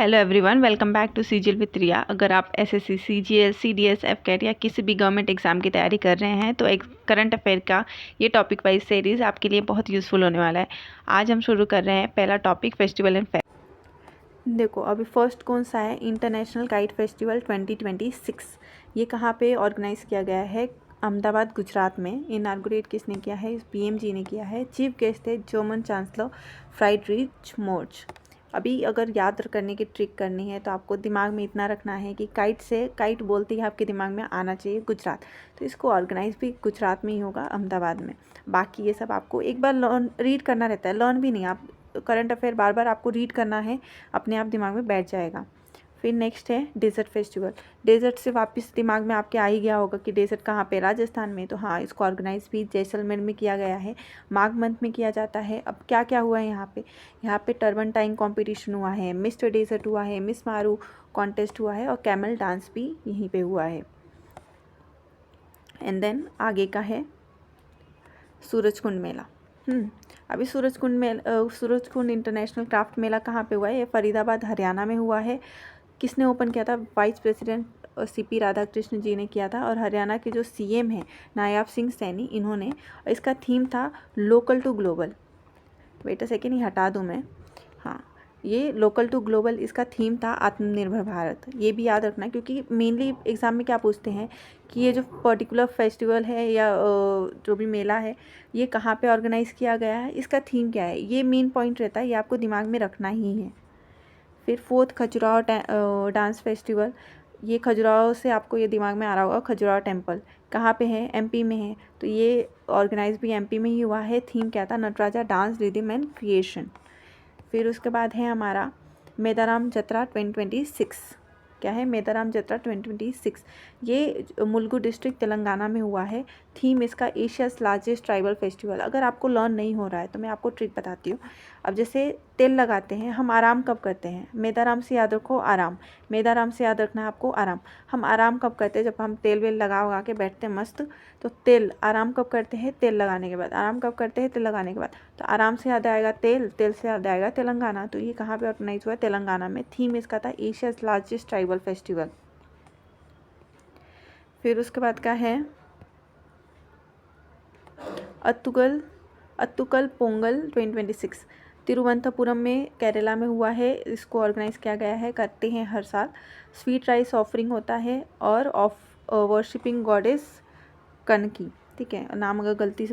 Hello everyone, welcome back to CGL with Riya. अगर आप SSC, CGL, CDS, एफकेट या किसी भी गवर्नमेंट एग्जाम की तैयारी कर रहे हैं तो एक करंट अफेयर का ये टॉपिक वाइज सीरीज़ आपके लिए बहुत यूज़फुल होने वाला है। आज हम शुरू कर रहे हैं पहला टॉपिक, फेस्टिवल एंड फेयर। देखो अभी फर्स्ट कौन सा है, इंटरनेशनल काइट फेस्टिवल 2026। ये कहाँ पे ऑर्गेनाइज़ किया गया है? अहमदाबाद, गुजरात में। इनाग्रेट किसने किया है? पीएम जी ने किया है। चीफ गेस्ट थे जर्मन चांसलर फ्राइडरिच मोर्च। अभी अगर याद करने की ट्रिक करनी है तो आपको दिमाग में इतना रखना है कि काइट बोलते ही आपके दिमाग में आना चाहिए गुजरात, तो इसको ऑर्गेनाइज भी गुजरात में ही होगा, अहमदाबाद में। बाकी ये सब आपको एक बार लर्न रीड करना रहता है, लर्न भी नहीं, आप करंट अफेयर बार बार आपको रीड करना है, अपने आप दिमाग में बैठ जाएगा। फिर नेक्स्ट है डेजर्ट फेस्टिवल। डेजर्ट से वापस दिमाग में आपके आ ही गया होगा कि डेजर्ट कहाँ पे, राजस्थान में। तो हाँ, इसको ऑर्गेनाइज भी जैसलमेर में किया गया है, माघ मंथ में किया जाता है। अब क्या क्या हुआ है यहाँ पे टर्बनटाइन कॉम्पिटिशन हुआ है, मिस्टर डेजर्ट हुआ है, मिस मारू कॉन्टेस्ट हुआ है और कैमल डांस भी यहीं पे हुआ है। एंड देन आगे का है सूरजकुंड मेला। अभी सूरजकुंड इंटरनेशनल क्राफ्ट मेला कहाँ पे हुआ है? ये फरीदाबाद, हरियाणा में हुआ है। किसने ओपन किया था? Vice president CP Radhakrishna ji ने किया था। और हरियाणा के जो सीएम हैं नायाब सिंह सैनी, इन्होंने, इसका थीम था local to global. Wait a second, ये हटा दूँ मैं। हाँ, ये लोकल टू ग्लोबल इसका थीम था, आत्मनिर्भर भारत। ये भी याद रखना, क्योंकि मेनली एग्ज़ाम में क्या पूछते हैं कि ये जो पर्टिकुलर फेस्टिवल है या जो भी मेला है, ये कहाँ पे ऑर्गेनाइज़ किया गया है, इसका थीम क्या है, ये मेन पॉइंट रहता है, ये आपको दिमाग में रखना ही है। फिर फोर्थ खजुराहो डांस फेस्टिवल। ये खजुराहो से आपको ये दिमाग में आ रहा होगा, खजुराहो टेम्पल कहाँ पे है? एमपी में है। तो ये ऑर्गेनाइज भी एमपी में ही हुआ है। थीम क्या था? Nataraja dance rhythm and creation. फिर उसके बाद है हमारा मेदाराम जत्रा 2026। क्या है? मेदाराम जत्रा 2026। ये मुलुगु डिस्ट्रिक्ट तेलंगाना में हुआ है। थीम इसका एशियाज़ लार्जेस्ट ट्राइबल फेस्टिवल। अगर आपको लर्न नहीं हो रहा है तो मैं आपको ट्रिक बताती हूँ। अब जैसे तेल लगाते हैं, हम आराम कब करते हैं? मेदाराम से याद रखो आराम, मेदाराम से याद रखना है आपको आराम। हम आराम कब करते हैं? जब हम तेल वेल लगा के बैठते हैं मस्त, तो तेल आराम कब करते हैं? तेल लगाने के बाद। आराम कब करते हैं? तेल लगाने के बाद। तो आराम से याद आएगा तेल, तेल से याद आएगा तेलंगाना। तो ये कहाँ पे ऑर्गेनाइज हुआ है? तेलंगाना में। थीम इसका था एशियाज़ लार्जेस्ट ट्राइबल फेस्टिवल। फिर उसके बाद का है अत्तुकल पोंगल 2026। तिरुवनंतपुरम में, केरला में हुआ है। इसको ऑर्गेनाइज किया गया है, करते हैं हर साल। स्वीट राइस ऑफरिंग होता है और वर्शिपिंग गॉडेस कनकी। ठीक है, नाम अगर गलती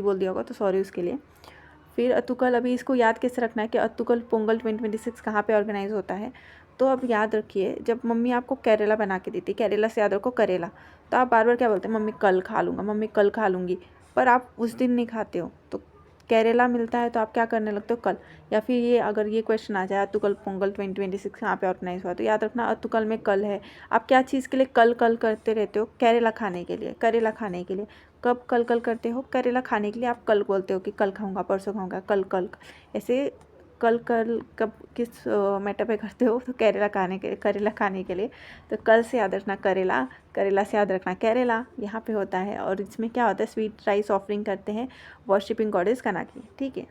बोल दिया होगा तो सॉरी उसके लिए। फिर अत्तुकल, अभी इसको याद कैसे रखना है कि अत्तुकल पोंगल 2026 कहाँ पे ऑर्गेनाइज होता है? तो अब याद रखिए, जब मम्मी आपको करेला बना के देती, करेला से याद रखो करेला, तो आप बार बार क्या बोलते हैं? मम्मी कल खा लूँगा, मम्मी कल खा लूँगी। पर आप उस दिन नहीं खाते हो, तो करेला मिलता है तो आप क्या करने लगते हो? कल। या फिर ये अगर ये क्वेश्चन आ जाए अत्तुकल पोंगल 2026 कहाँ पे ऑर्गेनाइज हुआ, तो याद रखना अत्तुकल में कल है। आप क्या चीज़ के लिए कल कल करते रहते हो? करेला खाने के लिए, करेला खाने के लिए। कब कल कल करते हो? करेला खाने के लिए आप कल बोलते हो कि कल खाऊंगा, परसों खाऊंगा, कल कल। ऐसे कल कल कब किस मैटर पे करते हो? तो करेला खाने के लिए। तो कल से याद रखना करेला, करेला से याद रखना केरला, यहाँ पे होता है। और इसमें क्या होता है? स्वीट राइस ऑफरिंग करते हैं वर्शिपिंग गॉडेस कनाकी। ठीक है।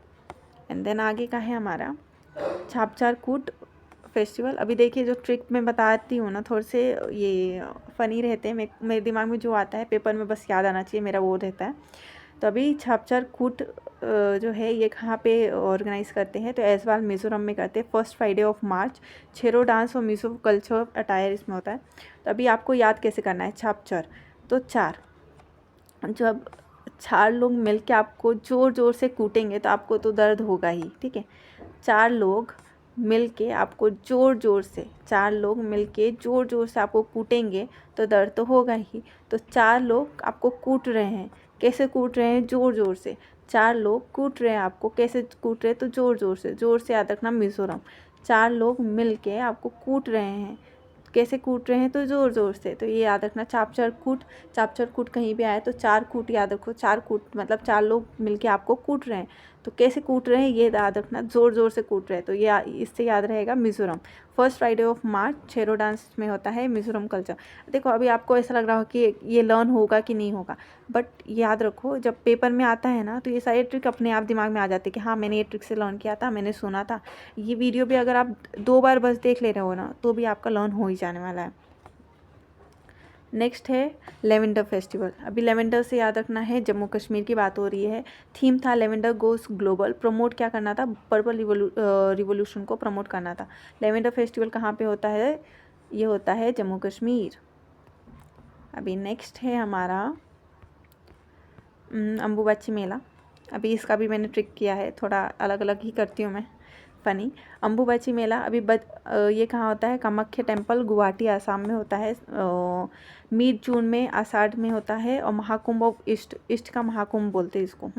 एंड देन आगे का है हमारा छापचार कूट फेस्टिवल। अभी देखिए, जो ट्रिक मैं बताती हूँ ना, थोड़े से ये फ़नी रहते हैं। मेरे दिमाग में जो आता है पेपर में बस याद आना चाहिए, मेरा वो रहता है। तो अभी छापचार कूट जो है ये कहाँ पे ऑर्गेनाइज़ करते हैं? तो ऐजवाल, मिज़ोरम में करते हैं। First Friday of March. Cheraw dance और मिज़ो कल्चर अटायर इसमें होता है। तो अभी आपको याद कैसे करना है छापचार? तो जब 4 लोग मिल के आपको ज़ोर ज़ोर से कूटेंगे तो आपको तो दर्द होगा ही। ठीक है, 4 लोग मिल के आपको ज़ोर ज़ोर से आपको कूटेंगे तो दर्द तो होगा ही। तो 4 लोग आपको कूट रहे हैं, कैसे कूट रहे हैं? ज़ोर ज़ोर से। 4 लोग कूट रहे हैं आपको, कैसे कूट रहे हैं? तो ज़ोर से याद रखना मिज़ोरम। 4 लोग मिल के आपको कूट रहे हैं, कैसे कूट रहे हैं? तो ज़ोर ज़ोर से। तो ये याद रखना, चापचर कूट कहीं भी आए तो 4 कूट याद रखो। 4 कूट मतलब 4 लोग मिलके आपको कूट रहे हैं। तो कैसे कूट रहे हैं ये याद रखना, ज़ोर ज़ोर से कूट रहे हैं, तो ये इससे याद रहेगा Mizoram. First Friday of March Cheraw dance में होता है मिज़ोरम कल्चर। देखो अभी आपको ऐसा लग रहा हो कि ये लर्न होगा कि नहीं होगा, बट याद रखो जब पेपर में आता है ना तो ये सारी ट्रिक अपने आप दिमाग में आ जाती है कि हाँ मैंने ये ट्रिक से लर्न किया था, मैंने सुना था। ये वीडियो भी अगर आप 2 बार बस देख ले रहे हो ना तो भी आपका लर्न हो ही जाने वाला है। नेक्स्ट है लेवेंडर फेस्टिवल। अभी लेवेंडर से याद रखना है, जम्मू कश्मीर की बात हो रही है। थीम था लेवेंडर गोस ग्लोबल, प्रमोट क्या करना था, पर्पल रिवोल्यूशन को प्रमोट करना था। लेवेंडर फेस्टिवल कहाँ पे होता है, ये होता है जम्मू कश्मीर। अभी नेक्स्ट है हमारा अम्बुबाची मेला। अभी इसका भी मैंने ट्रिक किया है, थोड़ा अलग अलग ही करती हूँ मैं, फ़नी। अम्बुबाची मेला अभी ये कहाँ होता है, कामाख्या टेम्पल गुवाहाटी आसाम में होता है। मिड जून में आषाढ़ में होता है। और महाकुंभ ऑफ ईस्ट का महाकुंभ बोलते हैं इसको।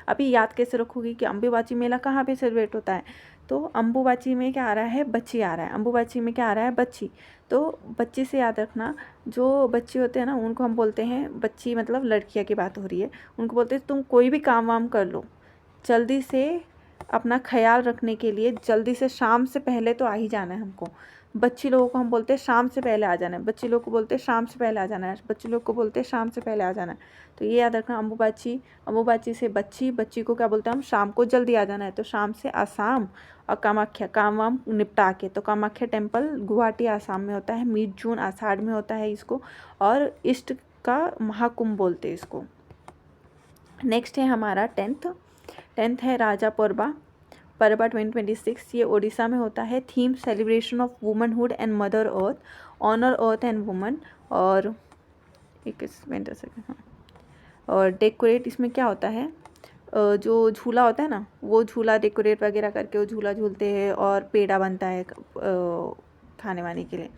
अभी याद कैसे रखोगी कि अम्बुबाची मेला कहाँ पे सेलिब्रेट होता है, तो अम्बुबाची में क्या आ रहा है, बच्ची आ रहा है। अम्बुबाची में क्या आ रहा है, बच्ची। तो बच्ची से याद रखना, जो बच्चे होते हैं ना उनको हम बोलते हैं बच्ची, मतलब लड़कियाँ की बात हो रही है, उनको बोलते हैं तुम कोई भी काम वाम कर लो, जल्दी से अपना ख्याल रखने के लिए जल्दी से शाम से पहले तो आ ही जाना है हमको। बच्ची लोगों को हम बोलते हैं शाम से पहले आ जाना है, बच्ची लोग को बोलते हैं शाम से पहले आ जाना है, बच्ची लोग को बोलते हैं शाम से पहले आ जाना है। तो ये याद रखना, अम्बुबाची से बच्ची, बच्ची को क्या बोलते हैं हम, शाम को जल्दी आ जाना है। तो शाम से आसाम। और कामाख्या, काम वाम निपटा के, तो कामाख्या टेम्पल गुवाहाटी आसाम में होता है। मिड जून आषाढ़ में होता है इसको। और ईस्ट का महाकुंभ बोलते हैं इसको। नेक्स्ट है हमारा टेंथ है राजा परबा 2026। ये ओडिशा में होता है। Theme celebration of womanhood and mother earth, honour earth and woman. और और डेकोरेट, इसमें क्या होता है, जो झूला होता है ना वो झूला डेकोरेट वगैरह करके वो झूला झूलते हैं और पेड़ा बनता है खाने वाने के लिए।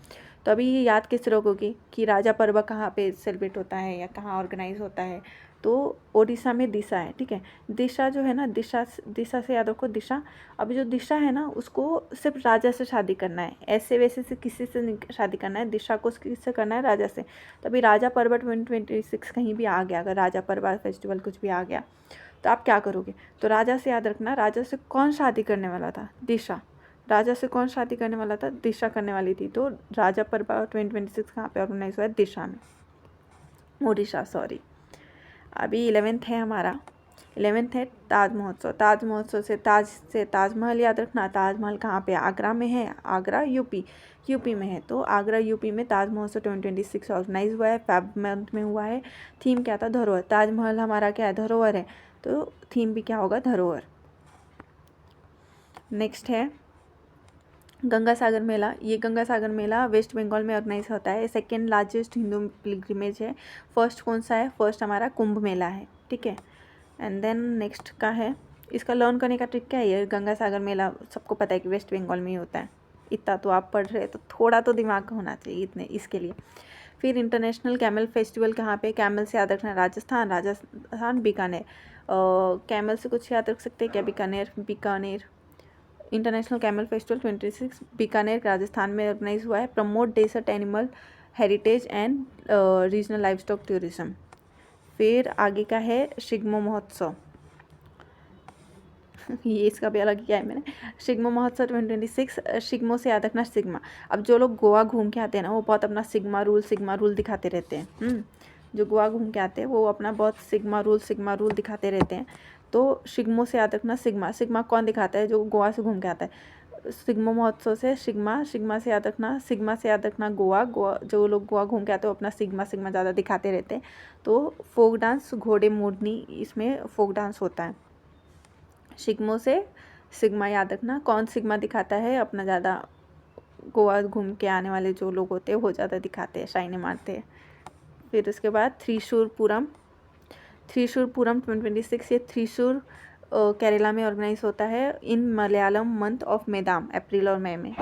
तो अभी ये याद कैसे रखोगे कि राजा पर्व कहाँ पे सेलिब्रेट होता है या कहाँ ऑर्गेनाइज होता है, तो ओडिशा में दिशा है, ठीक है। दिशा जो है ना, दिशा से याद रखो, दिशा। अभी जो दिशा है ना उसको सिर्फ राजा से शादी करना है, ऐसे वैसे से किसी से नहीं शादी करना है, दिशा को किससे करना है, राजा से। तो अभी राजा पर्व 2026 कहीं भी आ गया, अगर राजा पर्व फेस्टिवल कुछ भी आ गया तो आप क्या करोगे, तो राजा से याद रखना, राजा से कौन शादी करने वाला था, दिशा। राजा से कौन शादी करने वाला था, दिशा करने वाली थी। तो राजा पर्व 2026 कहाँ पे ऑर्गेनाइज हुआ है, दिशा में, ओडिशा, सॉरी। अभी 11th है हमारा, 11th है ताज महोत्सव। ताज महोत्सव से ताजमहल याद रखना। ताजमहल कहाँ पे, आगरा में है, आगरा यूपी में है। तो आगरा यूपी में ताज महोत्सव 2026 ऑर्गेनाइज हुआ है, फेब मंथ में हुआ है। थीम क्या था, धरोहर। ताजमहल हमारा क्या है, धरोहर है, तो थीम भी क्या होगा, धरोहर। नेक्स्ट है गंगा सागर मेला। ये गंगा सागर मेला वेस्ट बंगाल में ऑर्गेनाइज होता है। सेकेंड लार्जेस्ट हिंदू पिलग्रिमेज है। फर्स्ट कौन सा है, फर्स्ट हमारा कुंभ मेला है, ठीक है। एंड देन नेक्स्ट का है, इसका लर्न करने का ट्रिक क्या है, ये गंगा सागर मेला सबको पता है कि वेस्ट बंगाल में ही होता है, इतना तो आप पढ़ रहे हैं, तो थोड़ा तो दिमाग होना चाहिए इतने इसके लिए। फिर इंटरनेशनल कैमल फेस्टिवल कहाँ पे, कैमल से याद रखना राजस्थान बीकानेर। कैमल से कुछ याद रख सकते हैं क्या, Bikaner. International camel festival 26 Bikaner Rajasthan में ऑर्गेनाइज हुआ है। Promote desert animal heritage and regional life stock tourism. फिर आगे का है शिग्मो महोत्सव ये इसका भी अलग किया है मैंने। शिग्मो महोत्सव 2026, शिग्मो से याद रखना सिग्मा। अब जो लोग गोवा घूम के आते हैं ना वो बहुत अपना सिग्मा रूल दिखाते रहते हैं। जो गोवा घूम के आते हैं वो अपना बहुत सिग्मा रूल दिखाते रहते हैं। तो शिग्मो से याद रखना सिग्मा कौन दिखाता है, जो गोवा से घूम के आता है। सिग्मो महोत्सव से सिग्मा से याद रखना, सिग्मा से याद रखना गोवा। जो लोग गोवा घूम के आते हैं वो अपना सिग्मा ज़्यादा दिखाते रहते हैं। तो फोक डांस, घोड़े मोरनी, इसमें फोक डांस होता है। शिग्मो से सिग्मा याद रखना, कौन सिग्मा दिखाता है, अपना ज़्यादा गोवा घूम के आने वाले जो लोग होते हैं वो ज़्यादा दिखाते हैं, शाइने मारते हैं। फिर उसके बाद थ्रीशूरपुरम 2026, ये थ्रीशूर केरला में ऑर्गेनाइज होता है इन मलयालम मंथ ऑफ मेदाम, अप्रैल और मई में।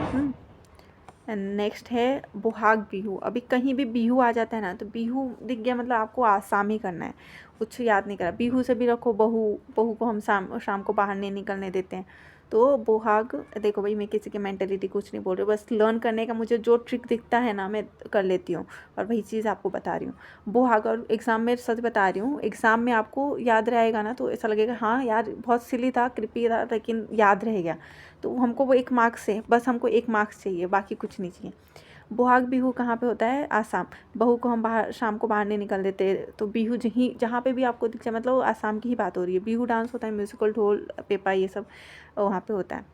एंड नेक्स्ट है बोहाग बिहू। अभी कहीं भी बिहू आ जाता है ना तो बिहू दिख गया मतलब आपको आसाम ही करना है, कुछ याद नहीं करा। बिहू से भी रखो बहू को हम शाम को बाहर नहीं निकलने देते हैं, तो बोहाग, देखो भाई मैं किसी की मेंटेलिटी कुछ नहीं बोल रही, बस लर्न करने का मुझे जो ट्रिक दिखता है ना मैं कर लेती हूँ, और वही चीज़ आपको बता रही हूँ। बोहाग, और एग्ज़ाम में सच बता रही हूँ, एग्ज़ाम में आपको याद रहेगा ना तो ऐसा लगेगा हाँ यार बहुत सिली था, कृपी था, लेकिन याद रह गया। तो हमको वो 1 मार्क्स से, बस हमको 1 मार्क्स चाहिए, बाकी कुछ नहीं चाहिए। बोहाग बिहू कहाँ पे होता है? आसाम। बहू को हम बाहर, शाम को बाहर नहीं निकल देते, तो बिहू जहाँ पे भी आपको दिख जाए, मतलब आसाम की ही बात हो रही है। बिहू डांस होता है, म्यूजिकल, ढोल पेपा ये सब वहाँ पे होता है।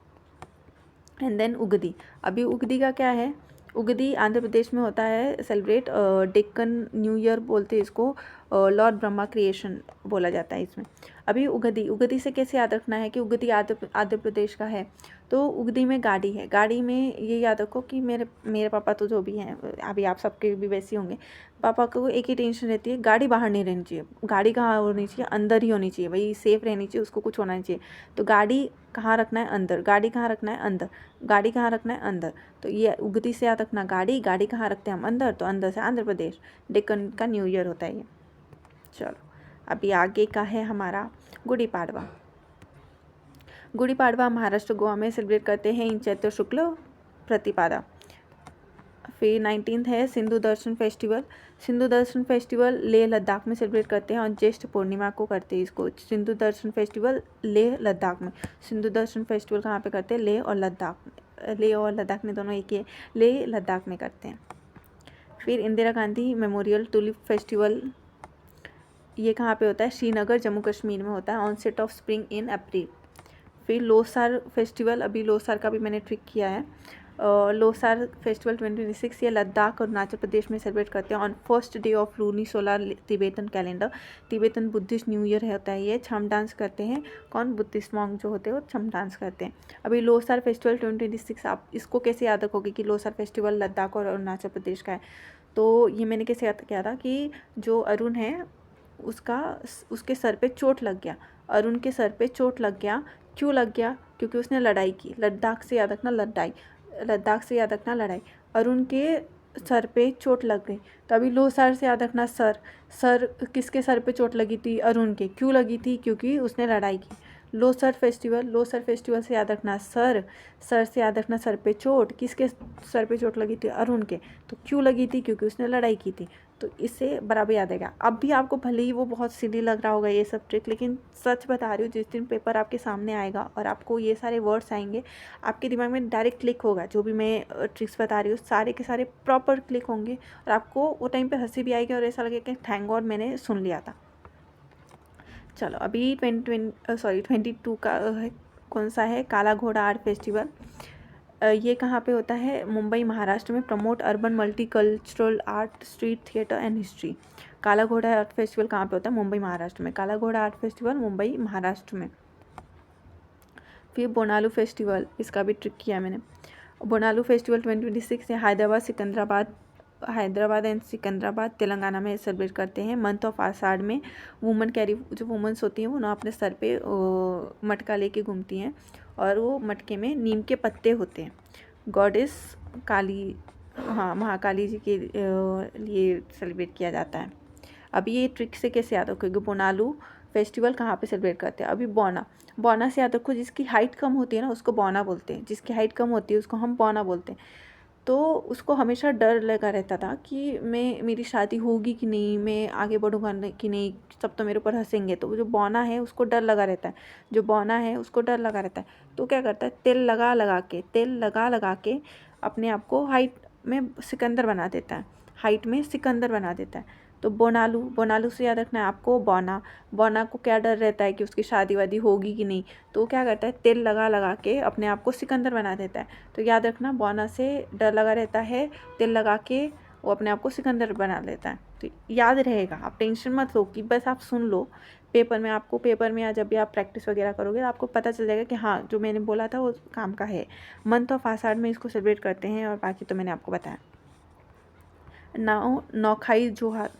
And then Ugadi. अभी उगदी का क्या है? उगदी आंध्र प्रदेश में होता है सेलिब्रेट, डेक्कन न्यू ईयर बोलते हैं इसको, लॉर्ड ब्रह्मा क्रिएशन बोला जाता है इसमें। अभी उगदी, उगदी से कैसे याद रखना है कि उगदी आंध्र प्रदेश का है। तो उगदी में गाड़ी है, गाड़ी में ये याद रखो कि मेरे पापा तो जो भी हैं, अभी आप सबके भी वैसे होंगे, पापा को एक ही टेंशन रहती है, गाड़ी बाहर नहीं रहनी चाहिए। गाड़ी कहाँ होनी चाहिए? अंदर ही होनी चाहिए भाई, सेफ रहनी चाहिए, उसको कुछ होना नहीं चाहिए। तो गाड़ी कहाँ रखना है? अंदर। गाड़ी कहाँ रखना है? अंदर। गाड़ी कहाँ रखना है? अंदर। तो ये उगती से याद रखना, गाड़ी, गाड़ी कहाँ रखते हैं हम? अंदर, तो अंदर से आंध्र प्रदेश, डेक्कन का न्यू ईयर होता है ये। चलो अभी आगे का है हमारा गुड़ी पाड़वा। गुड़ी पाड़वा महाराष्ट्र गोवा में सेलिब्रेट करते हैं इन चैत्र शुक्ल प्रतिपदा। फिर 19 है सिंधु दर्शन फेस्टिवल। सिंधु दर्शन फेस्टिवल लेह लद्दाख में सेलिब्रेट करते हैं और ज्येष्ठ पूर्णिमा को करते हैं इसको। सिंधु दर्शन फेस्टिवल लेह लद्दाख में। सिंधु दर्शन फेस्टिवल कहाँ पे करते हैं? लेह और लद्दाख में। लेह और लद्दाख में दोनों एक ही है, लेह लद्दाख में करते हैं। फिर Indira Gandhi memorial tulip festival, ये कहाँ पे होता है? श्रीनगर जम्मू कश्मीर में होता है, ऑनसेट ऑफ स्प्रिंग इन अप्रैल। फिर लोसार फेस्टिवल, अभी लोसार का भी मैंने ट्रिक किया है। लोसार फेस्टिवल 2026 ये लद्दाख और अरुणाचल प्रदेश में सेलिब्रेट करते हैं on first day of lunisolar Tibetan calendar. Tibetan Buddhist new year होता है ये। छम डांस करते हैं, कौन? बुद्धिस्ट मॉन्क जो होते हैं वो छम डांस करते हैं। अभी लोसार फेस्टिवल 2026, आप इसको कैसे याद रखोगे कि लोसार फेस्टिवल लद्दाख और अरुणाचल प्रदेश का है? तो ये मैंने कैसे याद किया था कि जो अरुण है उसके सर पे चोट लग गया। अरुण के सर पे चोट लग गया, क्यों लग गया? क्योंकि उसने लड़ाई की। लद्दाख से याद रखना, लड़ाई, लद्दाख से याद रखना लड़ाई। अरुण के सर पे चोट लग गई। तो अभी लोसार से याद रखना सर। सर किसके सर पे चोट लगी थी? अरुण के। क्यों लगी थी? क्योंकि उसने लड़ाई की। लोसर फेस्टिवल, लोसर फेस्टिवल से याद रखना सर। सर से याद रखना सर पे चोट। किसके सर पे चोट लगी थी? अरुण के। तो क्यों लगी थी? क्योंकि उसने लड़ाई की थी। तो इससे बराबर याद आएगा। अब भी आपको भले ही वो बहुत सिली लग रहा होगा ये सब ट्रिक, लेकिन सच बता रही हूँ, जिस दिन पेपर आपके सामने आएगा और आपको ये सारे वर्ड्स आएंगे, आपके दिमाग में डायरेक्ट क्लिक होगा। जो भी मैं ट्रिक्स बता रही हूँ सारे के सारे प्रॉपर क्लिक होंगे, और आपको वो टाइम पे हंसी भी आएगी और ऐसा लगेगा कि थैंक गॉड मैंने सुन लिया था। चलो अभी 22 का कौन सा है? काला घोड़ा आर्ट फेस्टिवल। ये कहाँ पे होता है? मुंबई महाराष्ट्र में। Promote urban multicultural art, street theatre and history. काला घोड़ा आर्ट फेस्टिवल कहाँ पे होता है? मुंबई महाराष्ट्र में। काला घोड़ा आर्ट फेस्टिवल मुंबई महाराष्ट्र में। फिर बोनालू फेस्टिवल, इसका भी ट्रिक किया मैंने। बोनालू फेस्टिवल 2026 है हैदराबाद एंड सिकंदराबाद तेलंगाना में सेलिब्रेट करते हैं। मंथ ऑफ आषाढ़ में वुमन कैरी, जो वुमेंस होती हैं वो ना अपने सर पे मटका लेके घूमती हैं, और वो मटके में नीम के पत्ते होते हैं। गॉडेस काली, हाँ महाकाली जी के लिए सेलिब्रेट किया जाता है। अभी ये ट्रिक से कैसे याद रखोगे? बोनालू फेस्टिवल कहाँ पे सेलिब्रेट करते हैं? अभी बौना से याद रखो, जिसकी हाइट कम होती है ना उसको बौना बोलते हैं। जिसकी हाइट कम होती है उसको हम बौना बोलते हैं। तो उसको हमेशा डर लगा रहता था कि मेरी शादी होगी कि नहीं, मैं आगे बढ़ूँगा कि नहीं, सब तो मेरे ऊपर हंसेंगे। तो जो बौना है उसको डर लगा रहता है, जो बौना है उसको डर लगा रहता है। तो क्या करता है? तेल लगा के अपने आप को हाइट में सिकंदर बना देता है, हाइट में सिकंदर बना देता है। तो बोनालू से याद रखना है आपको बौना को क्या डर रहता है कि उसकी शादी वादी होगी कि नहीं। तो वो क्या करता है? तेल लगा के अपने आप को सिकंदर बना देता है। तो याद रखना, बौना से डर लगा रहता है, तेल लगा के वो अपने आप को सिकंदर बना लेता है। तो याद रहेगा, आप टेंशन मत लो कि बस आप सुन लो। पेपर में या जब भी आप प्रैक्टिस वगैरह करोगे तो आपको पता चल जाएगा कि हाँ जो मैंने बोला था वो काम का है। मंथ ऑफ आषाढ़ में इसको सेलिब्रेट करते हैं, और बाकी तो मैंने आपको बताया। नौखाई जोहार।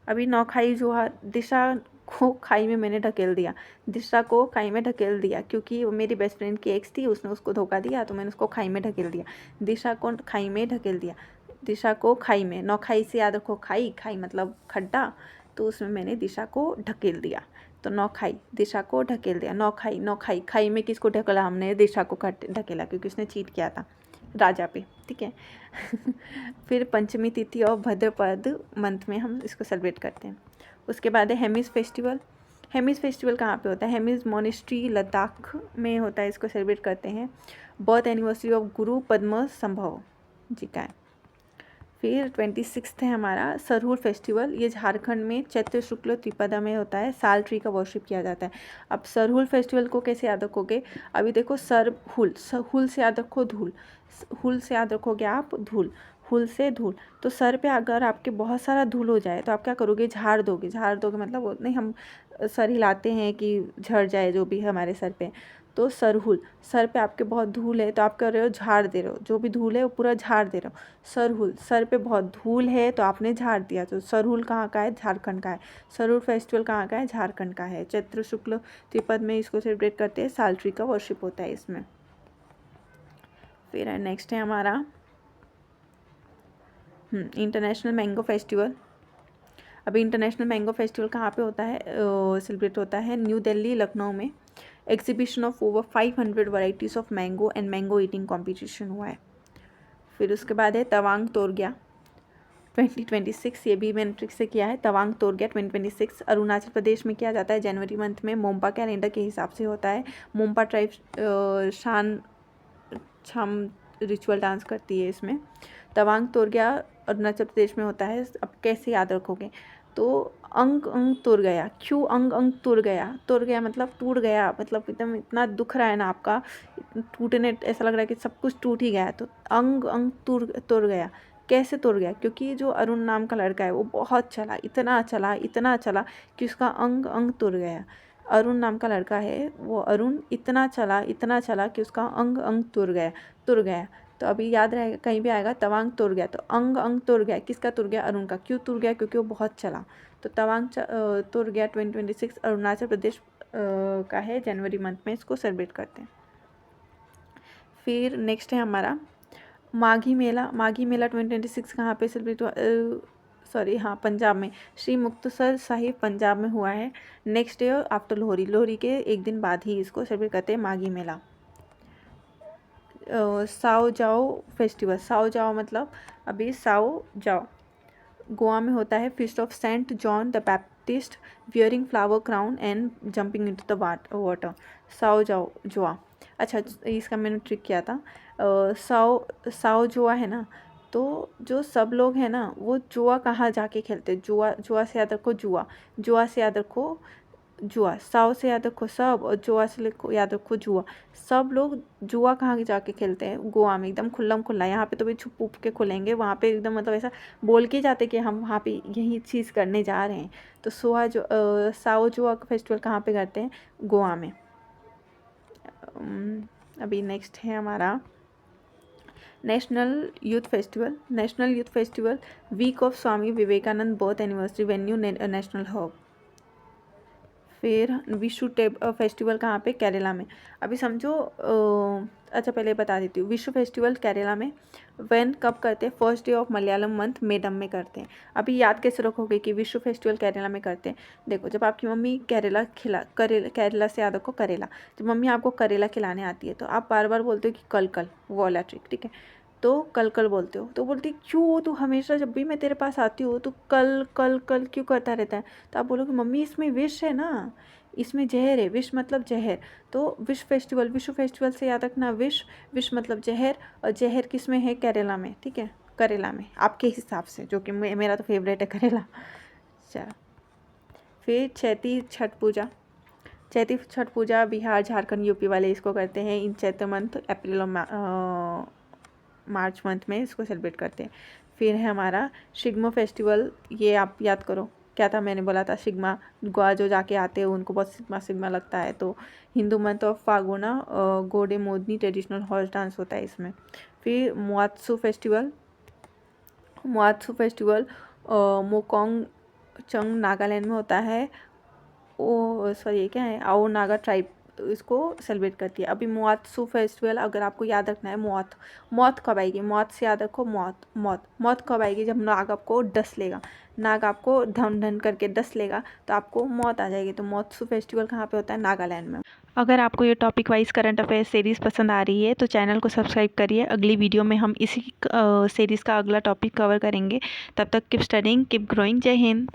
अभी नौखाई जोहार, दिशा को खाई में मैंने ढकेल दिया। दिशा को खाई में ढकेल दिया क्योंकि वो मेरी बेस्ट फ्रेंड की एक्स थी, उसने उसको धोखा दिया तो मैंने उसको खाई में ढकेल दिया। दिशा को खाई में ढकेल दिया। दिशा को खाई में, नौखाई से याद रखो खाई, खाई मतलब खड्डा, तो उसमें मैंने दिशा को ढकेल दिया। तो नौखाई, दिशा को ढकेल दिया, नौखाई, नौखाई, खाई में किसको ढकेला हमने, दिशा को ढकेला क्योंकि उसने चीट किया था राजा पे, ठीक है। फिर पंचमी तिथि और भद्रपद मंथ में हम इसको सेलिब्रेट करते हैं। उसके बाद है हेमिस फेस्टिवल। हेमिस फेस्टिवल कहाँ पे होता है, हेमिस मोनेस्ट्री लद्दाख में होता है, इसको सेलिब्रेट करते हैं। बर्थ एनिवर्सरी ऑफ गुरु पद्म संभव जी का है। फिर 26 है हमारा सरहुल फेस्टिवल, ये झारखंड में चैत्र शुक्ल त्रिपदा में होता है, साल ट्री का वर्शिप किया जाता है। अब सरहुल फेस्टिवल को कैसे याद रखोगे, अभी देखो सरहुल, सरहुल से याद रखो धूल, हुल से याद रखोगे आप धूल, हुल से धूल। तो सर पे अगर आपके बहुत सारा धूल हो जाए तो आप क्या करोगे, झाड़ दोगे, झाड़ दोगे मतलब वो नहीं, हम सर हिलाते हैं कि झड़ जाए जो भी हमारे सर पे, तो सरहुल, सर पे आपके बहुत धूल है तो आप कर रहे हो झाड़ दे रहे हो, जो भी धूल है वो पूरा झाड़ दे रहे हो। सरहुल, सर पे बहुत धूल है तो आपने झाड़ दिया, तो सरहुल कहाँ का है, झारखंड का है। सरहुल फेस्टिवल कहाँ का है, झारखंड का है। चैत्र शुक्ल त्रिपद में इसको सेलिब्रेट करते हैं, साल ट्री का वर्शिप होता है इसमें। फिर नेक्स्ट है हमारा इंटरनेशनल मैंगो फेस्टिवल। अभी इंटरनेशनल मैंगो फेस्टिवल कहाँ पे होता है, सेलिब्रेट होता है न्यू दिल्ली, लखनऊ में। Exhibition of over 500 varieties of mango and mango eating competition हुआ है। फिर उसके बाद है तवांग तोरग्या 2026, ये भी मैंने ट्रिक से किया है। तवांग तोरग्या 2026 अरुणाचल प्रदेश में किया जाता है, जनवरी मंथ में, मोम्पा कैलेंडर के हिसाब से होता है। मोम्पा ट्राइब शान छम रिचुअल डांस करती है इसमें। तवांग तोरग्या अरुणाचल प्रदेश में होता है। अब कैसे याद रखोगे, तो अंग अंग तुर गया, क्यों अंग अंग तुर गया, तुर गया मतलब टूट गया, मतलब एकदम इतना दुख रहा है ना आपका, टूटने ऐसा लग रहा है कि सब कुछ टूट ही गया है, तो अंग अंग तुर गया। कैसे तुर गया, क्योंकि जो अरुण नाम का लड़का है वो बहुत चला, इतना चला कि उसका अंग अंग तुर गया। अरुण नाम का लड़का है, वो अरुण इतना चला कि उसका अंग अंग तुर गया। तो अभी याद रहेगा, कहीं भी आएगा तवांग तुर गया, तो अंग अंग तुर गया, किसका तुर गया, अरुण का। क्यों तुर गया, क्योंकि वो बहुत चला। तो तवांग तुर गया 2026 अरुणाचल प्रदेश का है, जनवरी मंथ में इसको सेलिब्रेट करते हैं। फिर नेक्स्ट है हमारा माघी मेला। माघी मेला 2026 कहाँ पे सेलिब्रेट पंजाब में, श्री मुक्तसर साहिब पंजाब में हुआ है। Next day after Lohri, Lohri के एक दिन बाद ही इसको सेलिब्रेट करते हैं माघी मेला। साओ जाओ फेस्टिवल, साओ जाओ मतलब अभी साओ जाओ गोवा में होता है। Feast of saint John the Baptist wearing flower crown and jumping into the water. Sao Joao जुआ, अच्छा इसका मैंने ट्रिक किया था। साओ जुआ है ना, तो जो सब लोग हैं ना वो जुआ कहाँ जाके खेलते, जुआ से याद रखो जुआ से याद रखो जुआ, साओ से याद रखो सब, और जुआ से याद रखो जुआ। सब लोग जुआ कहाँ जाके खेलते हैं, गोवा में, एकदम खुल्लम खुल्ला। यहाँ पे तो भी छुप उप के खुलेंगे, वहाँ पे एकदम मतलब ऐसा बोल के जाते कि हम वहाँ पे यही चीज़ करने जा रहे हैं। तो साओ जुआ का फेस्टिवल कहाँ पे करते हैं, गोवा में। अभी नेक्स्ट है हमारा national youth festival week of Swami Vivekananda birth anniversary venue national hub. फिर विशु फेस्टिवल कहाँ पे, केरला में। अभी समझो अच्छा पहले बता देती हूँ, विशु फेस्टिवल केरला में कब करते हैं, first day of Malayalam month madam में करते हैं। अभी याद कैसे रखोगे कि विशु फेस्टिवल केरला में करते हैं, देखो जब आपकी मम्मी केरला से याद रखो करेला, जब मम्मी आपको करेला खिलाने आती है तो आप बार बार बोलते हो कि कल वो वाला ट्रिक, ठीक है। तो कल बोलते हो, तो बोलती क्यों तू हमेशा जब भी मैं तेरे पास आती हूँ तो कल क्यों करता रहता है, तो आप बोलोगे मम्मी इसमें विश है ना, इसमें जहर है, विश मतलब जहर। तो विशु फेस्टिवल से याद रखना विश मतलब जहर, और जहर किस में है, केरला में, ठीक है, करेला में आपके हिसाब से, जो कि मेरा तो फेवरेट है करेला। चलो फिर चैती छठ पूजा बिहार झारखंड यूपी वाले इसको करते हैं इन चैत्र मंथ, अप्रैल और मार्च मंथ में इसको सेलिब्रेट करते हैं। फिर है हमारा शिग्मो फेस्टिवल, ये आप याद करो क्या था, मैंने बोला था सिग्मा, गोवा जो जाके आते हैं उनको बहुत सिग्मा लगता है। तो हिंदू मंथ ऑफ फागुना गोडे मोदनी ट्रेडिशनल हॉर्स डांस होता है इसमें। फिर मुआत्सु फेस्टिवल मोकोंग चंग नागालैंड में होता है। ये क्या है, आओ नागा ट्राइब इसको सेलिब्रेट करती है। अभी मुआत्सु फेस्टिवल अगर आपको याद रखना है, मौत कब आएगी, मौत से याद रखो, मौत कब आएगी, जब नाग आपको डस लेगा, नाग आपको धन धन करके डस लेगा तो आपको मौत आ जाएगी। तो मौत्सु फेस्टिवल कहाँ पे होता है, नागालैंड में। अगर आपको ये topic wise current affair series पसंद आ रही है तो चैनल को सब्सक्राइब करिए। अगली वीडियो में हम इसी सीरीज़ का अगला टॉपिक कवर करेंगे। तब तक कीप स्टडिंग, कीप ग्रोइंग। जय हिंद।